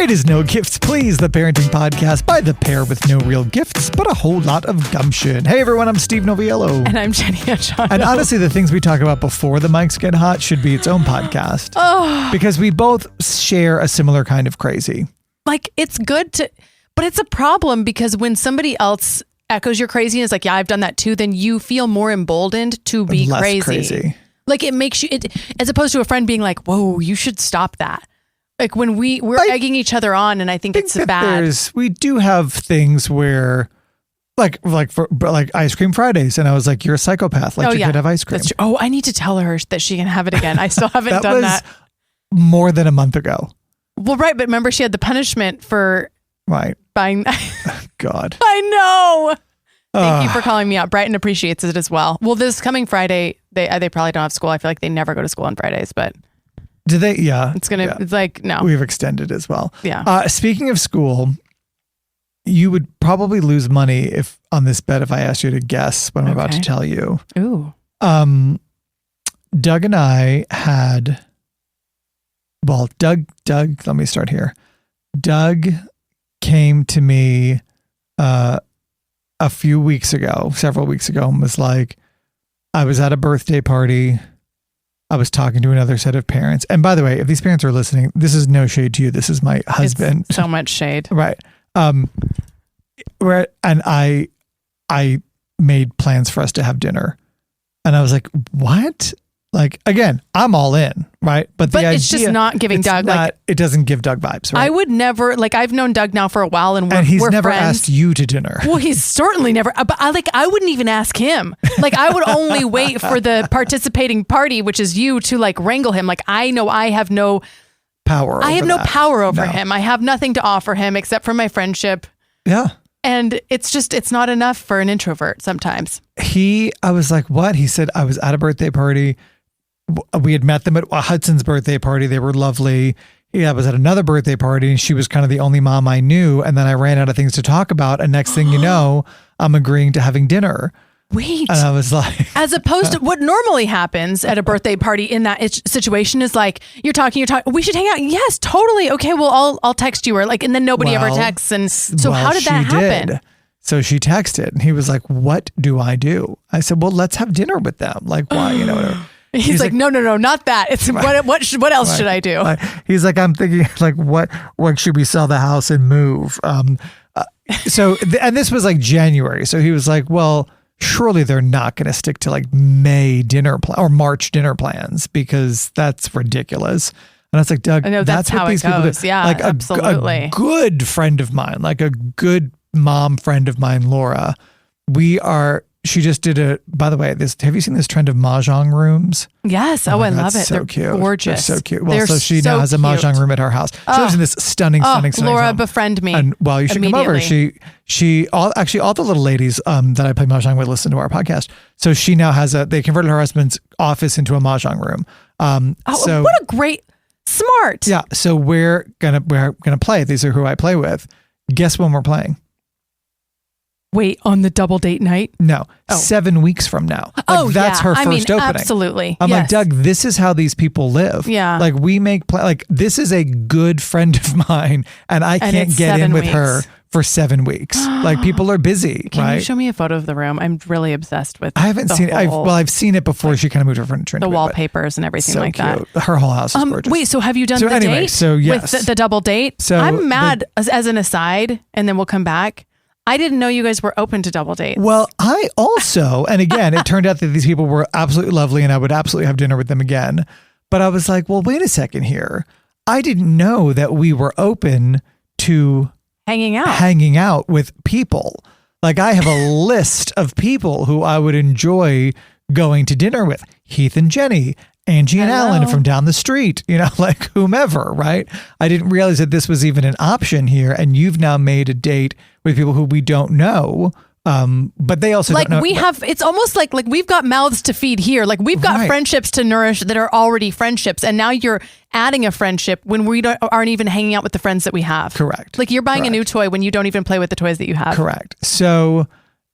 It is No Gifts Please, the parenting podcast by the pair with no real gifts, but a whole lot of gumption. Hey everyone, I'm Steve Noviello. And I'm Jenny Achano. And honestly, the things we talk about before the mics get hot should be its own podcast. Because we both share a similar kind of crazy. Like, it's good to, but it's a problem because when somebody else echoes your crazy and is like, yeah, I've done that too, then you feel more emboldened to be Less crazy. Like, it makes you, as opposed to a friend being like, whoa, you should stop that. Like when we're egging each other on, and I think it's bad. We do have things where, like ice cream Fridays, and I was like, "You're a psychopath. Like you could have ice cream." That's true. Oh, I need to tell her that she can have it again. I still haven't done that. More than a month ago. Well, right, but remember she had the punishment for buying. God, I know. Thank you for calling me out. Brighton appreciates it as well. Well, this coming Friday, they probably don't have school. I feel like they never go to school on Fridays, but. Do they? Yeah. It's like, no. We've extended as well. Yeah. Speaking of school, you would probably lose money if on this bet if I asked you to guess what I'm about to tell you. Ooh. Doug and I had, Doug, let me start here. Doug came to me several weeks ago, and was like, I was at a birthday party. I was talking to another set of parents. And by the way, if these parents are listening, this is no shade to you. This is my husband. It's so much shade. Right. And I made plans for us to have dinner. And I was like, what? Like, again, I'm all in, right? But it's just not giving Doug, it doesn't give Doug vibes, right? I would never, I've known Doug now for a while, and he's never friends. asked you to dinner. Well, he's certainly never, but I wouldn't even ask him. I would only wait for the participating party, which is you, to wrangle him. I know I have no power over him. I have nothing to offer him except for my friendship. Yeah. And it's not enough for an introvert sometimes. I was like, what? He said, I was at a birthday party. We had met them at Hudson's birthday party. They were lovely. I was at another birthday party, and she was kind of the only mom I knew. And then I ran out of things to talk about. And next thing you know, I'm agreeing to having dinner. Wait. And I was like, as opposed to what normally happens at a birthday party in that situation is you're talking, we should hang out. Yes, totally. Okay. Well, I'll text you, and then nobody ever texts. And so how did that happen? Did. So she texted, and he was like, what do I do? I said, well, let's have dinner with them. Why, whatever. He's like, no, not that. It's what else should I do? He's like, I'm thinking what should we sell the house and move? And this was January. So he was like, well, surely they're not going to stick to May dinner or March dinner plans, because that's ridiculous. And I was like, Doug, I know that's how it goes. Yeah, absolutely. A good friend of mine, a good mom friend of mine, Laura, she just did by the way, have you seen this trend of mahjong rooms? Yes. Oh, I love it. So They're cute. Gorgeous. They're so cute. Well, so she now has a mahjong room at her house. She lives in this stunning Laura, home. befriend me. And you should come over. All the little ladies that I play mahjong with listen to our podcast. So she now they converted her husband's office into a mahjong room. What a great, smart. Yeah. So we're gonna play. These are who I play with. Guess when we're playing? Wait, on the double date night? No, 7 weeks from now. That's her first opening. Absolutely. I'm like, Doug, this is how these people live. Yeah. We make this is a good friend of mine, and I can't get in with her for 7 weeks. People are busy. Can you show me a photo of the room? I'm really obsessed with. I haven't seen it. I've seen it before. She kind of moved her furniture into the wallpapers and everything like cute. that. Her whole house is gorgeous. Wait, so have you done the date? So yes, with the double date. So I'm mad as an aside, and then we'll come back. I didn't know you guys were open to double dates. Well, I also, and again, it turned out that these people were absolutely lovely, and I would absolutely have dinner with them again. But I was like, well, wait a second here. I didn't know that we were open to hanging out with people. I have a list of people who I would enjoy going to dinner with. Heath and Jenny, Angie and Alan from down the street, whomever, right? I didn't realize that this was even an option here. And you've now made a date with people who we don't know. But they also don't know. It's almost like we've got mouths to feed here. We've got friendships to nourish that are already friendships. And now you're adding a friendship when we aren't even hanging out with the friends that we have. Correct. You're buying a new toy when you don't even play with the toys that you have. Correct. So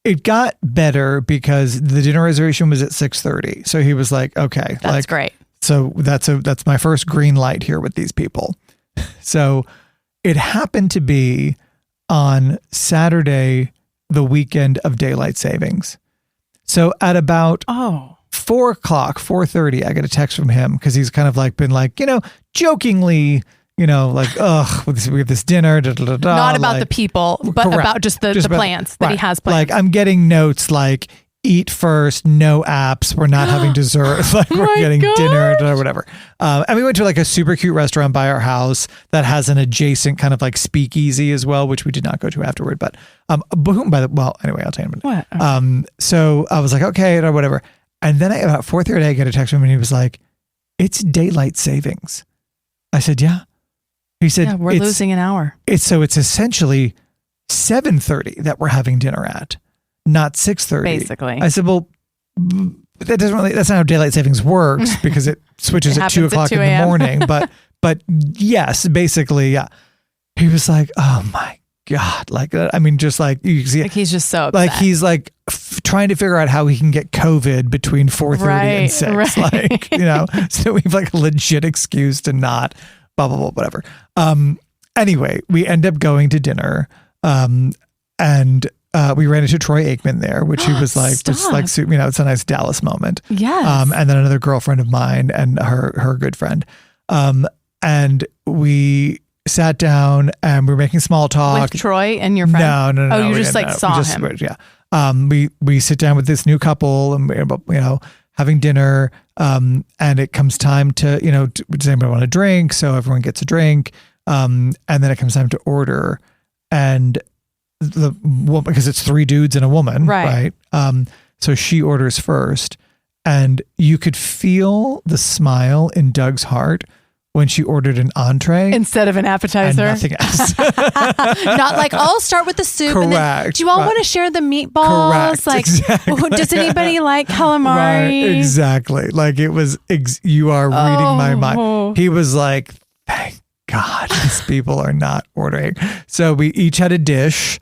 it got better because the dinner reservation was at 6:30. So he was like, okay. That's great. So that's my first green light here with these people. So it happened to be on Saturday, the weekend of daylight savings. So at about 4 o'clock, 4:30, I get a text from him because he's kind of like been like, jokingly, like, we have this dinner. Da, da, da, da, not about like, the people, but correct. about just the plans that he has planned. Like I'm getting notes like, eat first, no apps. We're not having dessert. Like we're getting dinner or whatever. And we went to like a super cute restaurant by our house that has an adjacent kind of like speakeasy as well, which we did not go to afterward. But anyway, I'll tell you in a minute. What? So I was like, okay, or whatever. And then about 4:30, I get a text from him and he was like, it's daylight savings. I said, yeah. He said, we're losing an hour. It's essentially 7:30 that we're having dinner at. Not 6:30. Basically. I said, well, that's not how daylight savings works because it switches at 2 o'clock in the morning. But yes, basically, yeah. He was like, oh my God. Like, I mean, just like you see, like he's just so upset. like he's like trying to figure out how he can get COVID between 4:30 and 6. Right. Like, so we have like a legit excuse to not blah, blah, blah, whatever. Anyway, we end up going to dinner. And we ran into Troy Aikman there, which he was like, just like, it's a nice Dallas moment. Yes. And then another girlfriend of mine and her good friend. And we sat down and we were making small talk. With Troy and your friend? No. Oh, you just saw him. Yeah. We sit down with this new couple and we're, having dinner. And it comes time to, does anybody want a drink? So everyone gets a drink. And then it comes time to order. And the woman, because it's 3 dudes and a woman, right? So she orders first, and you could feel the smile in Doug's heart when she ordered an entree instead of an appetizer, and nothing else. Not like, I'll start with the soup. Correct. And then, do you all want to share the meatballs? Correct. Like, exactly. Does anybody like calamari? Right. Exactly. Like it was. You are reading my mind. He was like, thank God, these people are not ordering. So we each had a dish.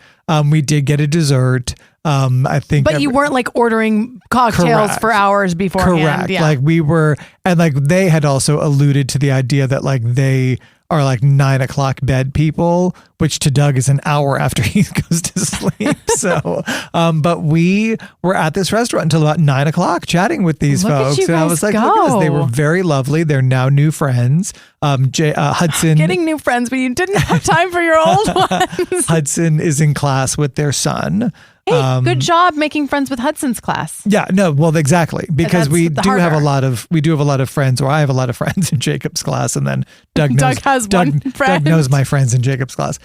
We did get a dessert. I think, but you weren't like ordering cocktails for hours beforehand. Correct. Yeah. Like we were, and like they had also alluded to the idea that like they are like 9 o'clock bed people, which to Doug is an hour after he goes to sleep. So, but we were at this restaurant until about 9 o'clock chatting with these folks. And I was like, look at this. They were very lovely. They're now new friends. Hudson. Getting new friends, but you didn't have time for your old ones. Hudson is in class with their son. Hey, good job making friends with Hudson's class. Yeah, no, well, exactly, because we do harder. have a lot of friends, or I have a lot of friends in Jacob's class, and then Doug has one friend. Doug knows my friends in Jacob's class.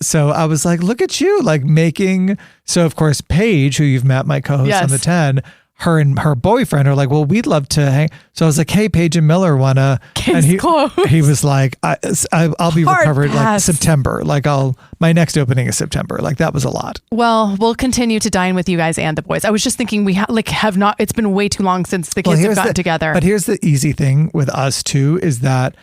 So I was like, look at you, like making. So of course, Paige, who you've met, my co-host on the 10. Her and her boyfriend are like, well, we'd love to hang. So I was like, hey, Paige and Miller wanna. And he was like, I'll be recovered like September. Like my next opening is September. Like that was a lot. Well, we'll continue to dine with you guys and the boys. I was just thinking we have not. It's been way too long since the kids have gotten together. But here's the easy thing with us too is that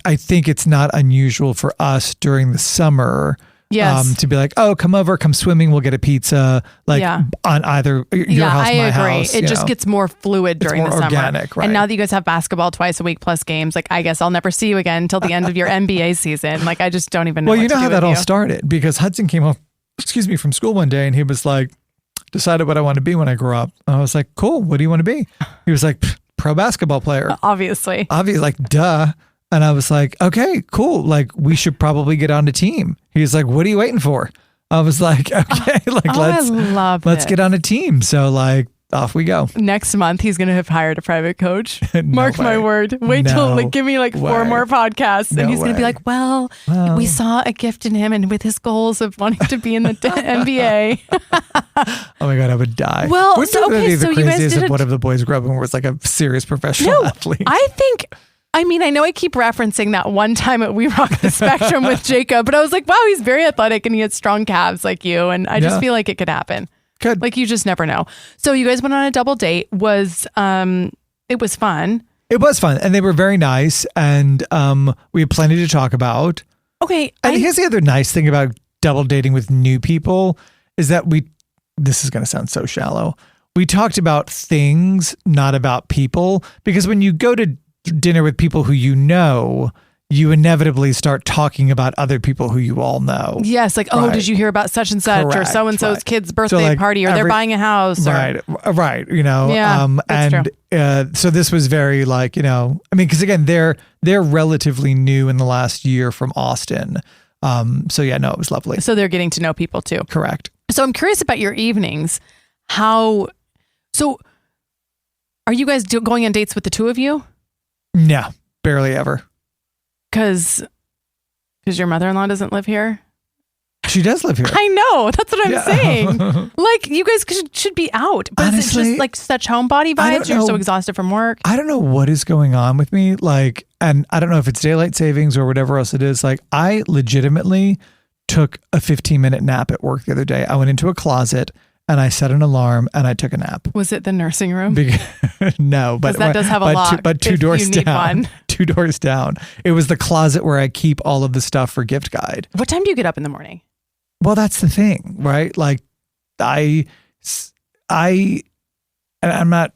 I think it's not unusual for us during the summer. Yes. To be like, oh, come over, come swimming, we'll get a pizza, like on either your house, my house. I agree. It just gets more fluid during the summer. Organic, right? And now that you guys have basketball twice a week plus games, like I guess I'll never see you again until the end of your NBA season. Like I just don't even know. Well, you know how that all started because Hudson came home, from school one day and he was like, decided what I want to be when I grow up. And I was like, cool. What do you want to be? He was like, pro basketball player. Obviously, like duh. And I was like, okay, cool. Like we should probably get on a team. He's like, what are you waiting for? I was like, okay, let's get on a team. So like off we go. Next month, he's going to have hired a private coach. Mark my word. Wait till give me like 4 more podcasts. And he's going to be like, well, we saw a gift in him and with his goals of wanting to be in the NBA. Oh my God, I would die. Well, the craziest of one of the boys grew up and was like a serious professional athlete. I know I keep referencing that one time at We Rock the Spectrum with Jacob, but I was like, wow, he's very athletic and he has strong calves like you. And I just feel like it could happen. Like you just never know. So you guys went on a double date. It was fun. It was fun. And they were very nice. And we had plenty to talk about. Okay. And here's the other nice thing about double dating with new people is that this is going to sound so shallow. We talked about things, not about people. Because when you go to dinner with people who you inevitably start talking about other people who you all know. Yes, like, oh, did you hear about such and such, or so and so's kid's birthday party, or they're buying a house, or... right. You know, yeah, so this was very like, you know, I mean, because again, they're relatively new in the last year from Austin. So yeah, no, it was lovely. So they're getting to know people too. Correct. So I'm curious about your evenings. So are you guys going on dates with the two of you? No, barely ever. Because your mother-in-law doesn't live here? She does live here. I know. That's what I'm saying. Like, you guys should be out. But honestly, is it just like such homebody vibes? You're so exhausted from work? I don't know what is going on with me. Like, and I don't know if it's daylight savings or whatever else it is. Like, I legitimately took a 15-minute nap at work the other day. I went into a closet and I set an alarm and I took a nap. Was it the nursing room? No, but that does have a lock. But two doors down. 2 doors down. It was the closet where I keep all of the stuff for gift guide. What time do you get up in the morning? Well, that's the thing, right? Like, and I'm not,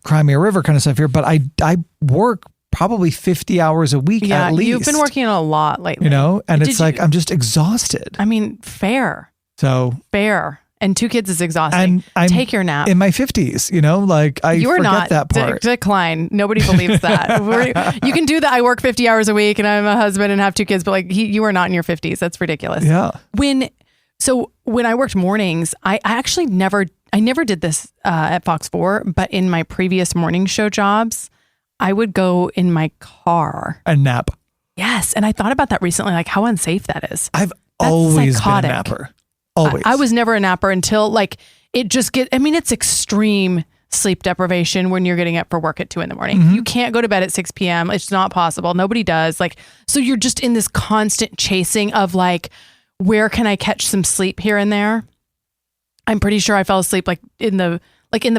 cry me a river kind of stuff here, but I work probably 50 hours a week at least. You've been working a lot lately. And it's like, I'm just exhausted. I mean, fair. Fair. And 2 kids is exhausting. I'm Take your nap. In my 50s, like I You're forget not that part. Decline. Nobody believes that. You can do that. I work 50 hours a week and I'm a husband and have 2 kids, but like you are not in your 50s. That's ridiculous. Yeah. When I worked mornings, I actually never did this at Fox 4, but in my previous morning show jobs, I would go in my car. And nap. Yes. And I thought about that recently, like how unsafe that is. That's always psychotic. Been a napper. Always. I was never a napper until like it's extreme sleep deprivation when you're getting up for work at 2 a.m. Mm-hmm. You can't go to bed at 6 p.m. It's not possible. Nobody does. Like, so you're just in this constant chasing of like, where can I catch some sleep here and there? I'm pretty sure I fell asleep in the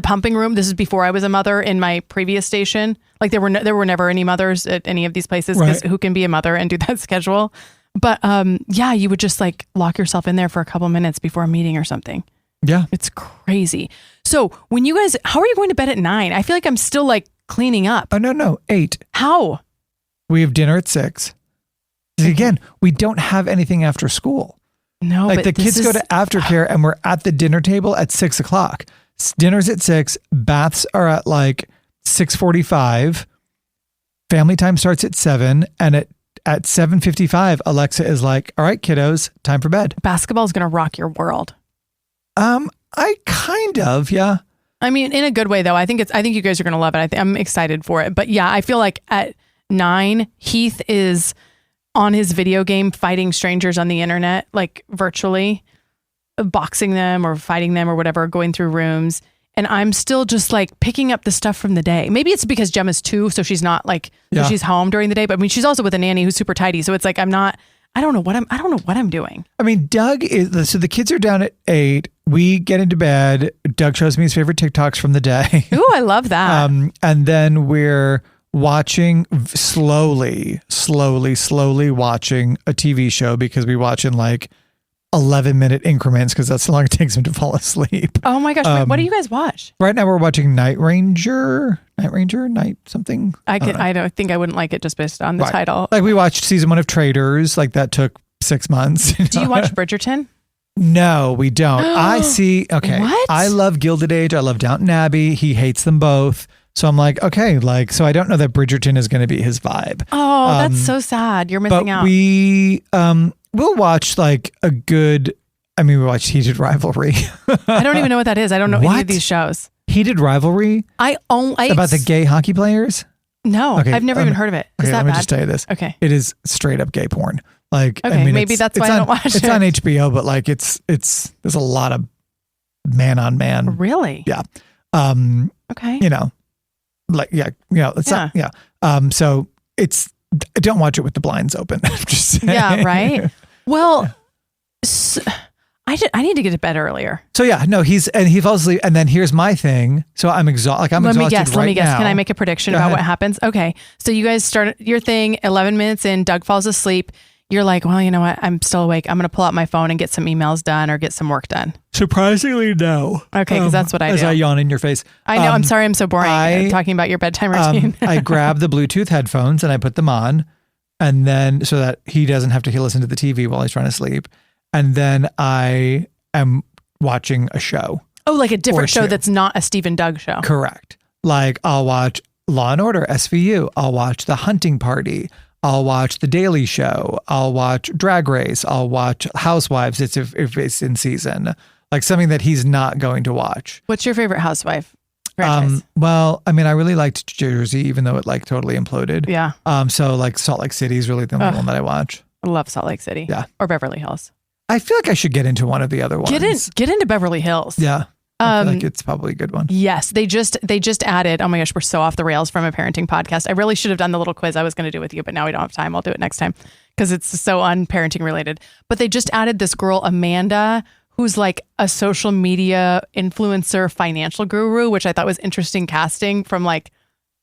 pumping room. This is before I was a mother in my previous station. Like there were never any mothers at any of these places because who can be a mother and do that schedule? But you would just like lock yourself in there for a couple of minutes before a meeting or something. Yeah. It's crazy. So when you guys, how are you going to bed at 9? I feel like I'm still like cleaning up. Oh, no, 8. How? We have dinner at 6. Again, we don't have anything after school. No, like the kids go to aftercare and we're at the dinner table at 6 o'clock. Dinner's at 6. Baths are at like 6:45. Family time starts at 7. And at 7:55, Alexa is like, all right, kiddos, time for bed. Basketball is going to rock your world. I kind of, yeah. I mean, in a good way though. I think you guys are going to love it. I'm excited for it. But yeah, I feel like at 9, Heath is on his video game fighting strangers on the internet, like virtually boxing them or fighting them or whatever, going through rooms. And I'm still just like picking up the stuff from the day. Maybe it's because Gemma's 2, so she's not like, so she's home during the day. But I mean, she's also with a nanny who's super tidy. So it's like, I don't know what I'm doing. I mean, so the kids are down at 8. We get into bed. Doug shows me his favorite TikToks from the day. Ooh, I love that. And then we're watching slowly watching a TV show because we watch in like 11-minute increments because that's how long it takes him to fall asleep. Oh my gosh. Wait, what do you guys watch? Right now we're watching Night something. I don't think I wouldn't like it just based on the title. Like we watched season 1 of Traitors. Like that took 6 months. Do you watch Bridgerton? No, we don't. I see. Okay. What? I love Gilded Age. I love Downton Abbey. He hates them both. So I'm like, okay, so I don't know that Bridgerton is going to be his vibe. Oh, that's so sad. You're missing out. But we'll watch like we watched Heated Rivalry. I don't even know what that is. I don't know any of these shows. Heated Rivalry? About the gay hockey players? No, okay, I've never even heard of it. Is that let me bad? Just tell you this. Okay. It is straight up gay porn. Like, okay, I mean, maybe that's why I don't watch it. It's on HBO, but like there's a lot of man on man. Really? Yeah. Okay. So don't watch it with the blinds open. Just saying. Yeah, right. Well, I need to get to bed earlier. So yeah, no, he falls asleep, and then here's my thing. So I'm exhausted. Let me guess. Can I make a prediction about what happens? Okay, so you guys start your thing. 11 minutes in, Doug falls asleep. You're like, well, you know what? I'm still awake. I'm going to pull out my phone and get some emails done or get some work done. Surprisingly, no. Okay, because that's what I do. As I yawn in your face. I know. I'm sorry. I'm so boring. I'm talking about your bedtime routine. I grab the Bluetooth headphones and I put them on. And then so that he doesn't have to listen to the TV while he's trying to sleep. And then I am watching a show. Oh, like a different show that's not a Steve and Doug show. Correct. Like I'll watch Law and Order, SVU. I'll watch The Hunting Party. I'll watch The Daily Show. I'll watch Drag Race. I'll watch Housewives if it's in season. Like something that he's not going to watch. What's your favorite housewife franchise? Well, I mean, I really liked Jersey, even though it like totally imploded. Yeah. So like Salt Lake City is really the only one that I watch. I love Salt Lake City. Yeah. Or Beverly Hills. I feel like I should get into one of the other ones. Get into Beverly Hills. Yeah. I feel like it's probably a good one. Yes. They just added, oh my gosh, we're so off the rails from a parenting podcast. I really should have done the little quiz I was going to do with you, but now we don't have time. I'll do it next time because it's so unparenting related. But they just added this girl, Amanda, who's like a social media influencer financial guru, which I thought was interesting casting from like,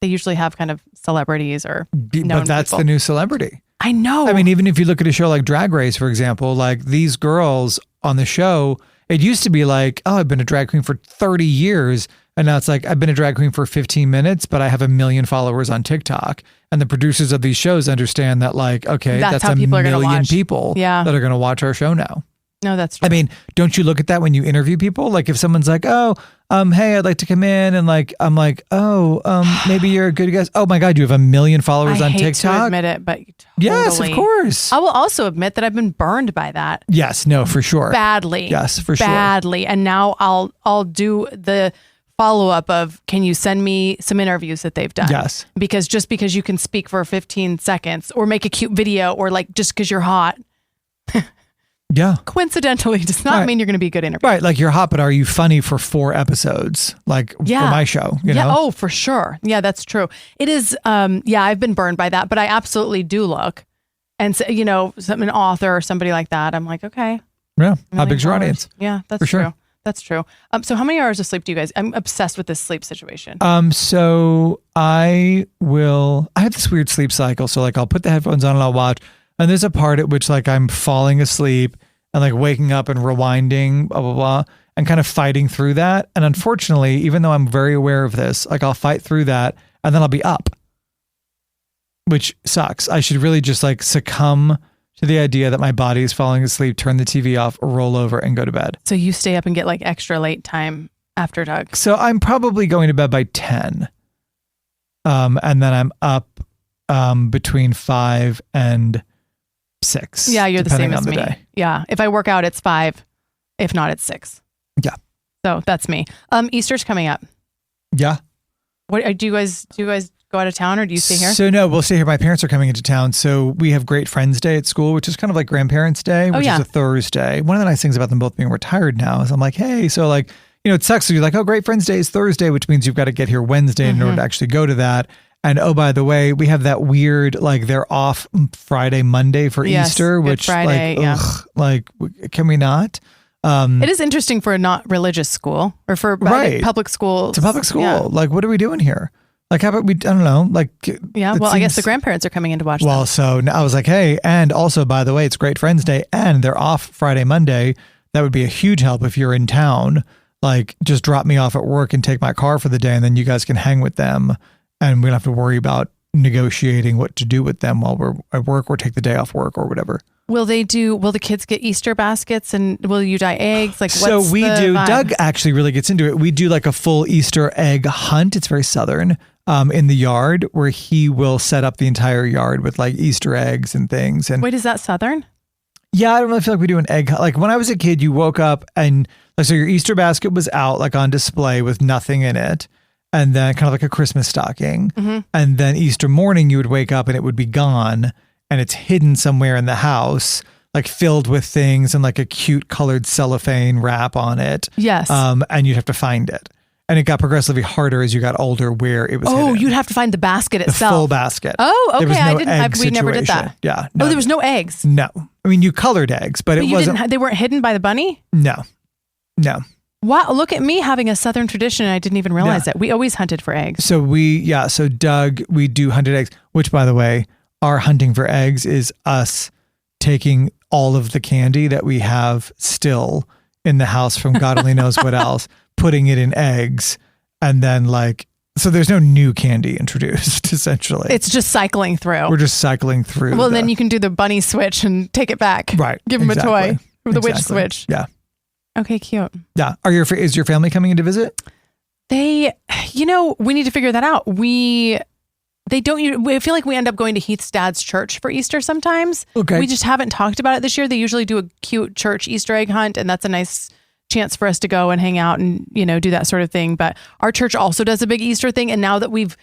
they usually have kind of celebrities or known But that's people. the new celebrity. I know. I mean, even if you look at a show like Drag Race, for example, like these girls on the show, it used to be like, oh, I've been a drag queen for 30 years. And now it's like, I've been a drag queen for 15 minutes, but I have 1 million followers on TikTok. And the producers of these shows understand that like, okay, that's how 1 people are gonna million watch. people that are going to watch our show now. No, that's true. I mean, don't you look at that when you interview people? Like if someone's like, oh, hey, I'd like to come in, and like I'm like, oh, maybe you're a good guest. Oh my God, you have 1 million followers on I hate TikTok. to admit it, but totally. Yes, of course. I will also admit that I've been burned by that. Yes, no, for sure. Badly. Yes, for sure. Badly. And now I'll do the follow-up of, can you send me some interviews that they've done? Yes. Because just because you can speak for 15 seconds or make a cute video or like just because you're hot. Yeah. Coincidentally does not mean you're going to be a good interview. Right. Like you're hot, but are you funny for 4 episodes? Like for my show, you know? Oh, for sure. Yeah, that's true. It is. I've been burned by that, but I absolutely do look. And so, you know, an author or somebody like that, I'm like, okay. Yeah. How big's your audience? Yeah, that's for true. Sure. That's true. So how many hours of sleep do you guys? I'm obsessed with this sleep situation. So I have this weird sleep cycle. So like I'll put the headphones on and I'll watch. And there's a part at which like I'm falling asleep and like waking up and rewinding, blah, blah, blah, and kind of fighting through that. And unfortunately, even though I'm very aware of this, like I'll fight through that and then I'll be up, which sucks. I should really just like succumb to the idea that my body is falling asleep, turn the TV off, roll over and go to bed. So you stay up and get like extra late time after Doug. So I'm probably going to bed by 10. And then I'm up between 5 and 6. Yeah, you're the same as me. Day. Yeah. If I work out, it's 5. If not, it's 6. Yeah. So that's me. Easter's coming up. Yeah. What do you guys go out of town or do you stay here? So no, we'll stay here. My parents are coming into town. So we have Great Friends Day at school, which is kind of like Grandparents Day, which is a Thursday. One of the nice things about them both being retired now is I'm like, hey, so like, you know, it sucks. So you're like, oh, Great Friends Day is Thursday, which means you've got to get here Wednesday in order to actually go to that. And oh, by the way, we have that weird, like they're off Friday, Monday for Easter, which Friday, like, can we not? It is interesting for a not religious school or for public school. It's a public school. Yeah. Like, what are we doing here? Like, how about I don't know. Like, I guess the grandparents are coming in to watch them. Well, so I was like, hey, and also, by the way, it's Great Friends Day and they're off Friday, Monday. That would be a huge help if you're in town. Like, just drop me off at work and take my car for the day and then you guys can hang with them. And we don't have to worry about negotiating what to do with them while we're at work or take the day off work or whatever. Will the kids get Easter baskets and will you dye eggs? Like, so what's we the do, vibe? Doug actually really gets into it. We do like a full Easter egg hunt. It's very Southern in the yard where he will set up the entire yard with like Easter eggs and things. And wait, is that Southern? Yeah, I don't really feel like we do an egg hunt. Like when I was a kid, you woke up and like, so your Easter basket was out like on display with nothing in it. And then kind of like a Christmas stocking. Mm-hmm. And then Easter morning, you would wake up and it would be gone and it's hidden somewhere in the house, like filled with things and like a cute colored cellophane wrap on it. Yes. And you'd have to find it. And it got progressively harder as you got older where it was hidden. You'd have to find the basket itself. The full basket. Oh, okay. There was no we never did that. Yeah. No. Oh, there was no eggs? No. I mean, you colored eggs, but it wasn't. They weren't hidden by the bunny? No. Wow, look at me having a Southern tradition. I didn't even realize that. We always hunted for eggs. So so Doug, we do hunted eggs, which by the way, our hunting for eggs is us taking all of the candy that we have still in the house from God only knows what else, putting it in eggs and then like So there's no new candy introduced, essentially. It's just cycling through. We're just cycling through. Well, then you can do the bunny switch and take it back. Right. Give them a toy. The witch switch. Yeah. Okay, cute. Yeah. Is your family coming in to visit? We need to figure that out. We feel like we end up going to Heath's dad's church for Easter sometimes. Okay. We just haven't talked about it this year. They usually do a cute church Easter egg hunt, and that's a nice chance for us to go and hang out and, do that sort of thing. But our church also does a big Easter thing. And now that we've,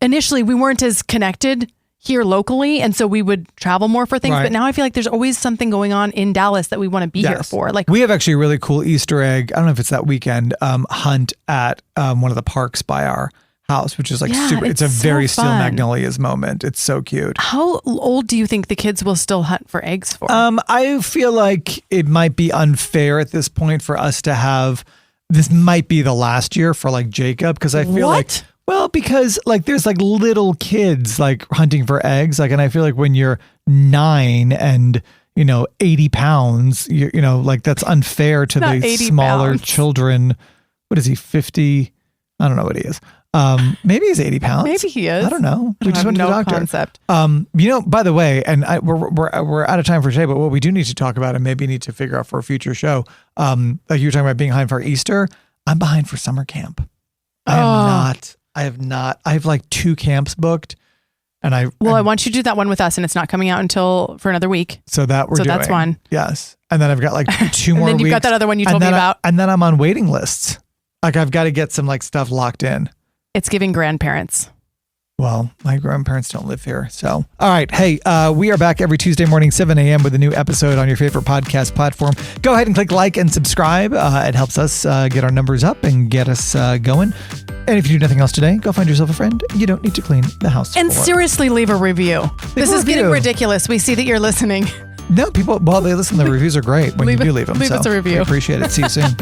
initially we weren't as connected here locally. And so we would travel more for things. Right. But now I feel like there's always something going on in Dallas that we want to be here for. Like, we have actually a really cool Easter egg. I don't know if it's that weekend, hunt at one of the parks by our house, which is like super. It's a very Steel Magnolias moment. It's so cute. How old do you think the kids will still hunt for eggs for? I feel like it might be unfair at this point for us to have. This might be the last year for like Jacob, because I feel because like there's like little kids like hunting for eggs, like, and I feel like when you're 9 and 80 pounds, like that's unfair to the smaller children. What is he, 50? I don't know what he is. Maybe he's 80 pounds. Maybe he is. I don't know. We just went to the doctor. Concept. By the way, and we're out of time for today, but what we do need to talk about and maybe need to figure out for a future show, like you were talking about being behind for Easter, I'm behind for summer camp. I have like 2 camps booked, and I want you to do that one with us, and it's not coming out for another week. So that's one. Yes. And then I've got like 2 more weeks. And then you've got that other one you told me about. And then I'm on waiting lists. Like I've got to get some like stuff locked in. It's giving grandparents. Well, my grandparents don't live here. So, all right. Hey, we are back every Tuesday morning, 7 a.m. with a new episode on your favorite podcast platform. Go ahead and click like and subscribe. It helps us get our numbers up and get us going. And if you do nothing else today, go find yourself a friend. You don't need to clean the house. And seriously, leave a review. This is getting ridiculous. We see that you're listening. No, people, they listen. The reviews are great when you do leave them. Leave us a review. We appreciate it. See you soon.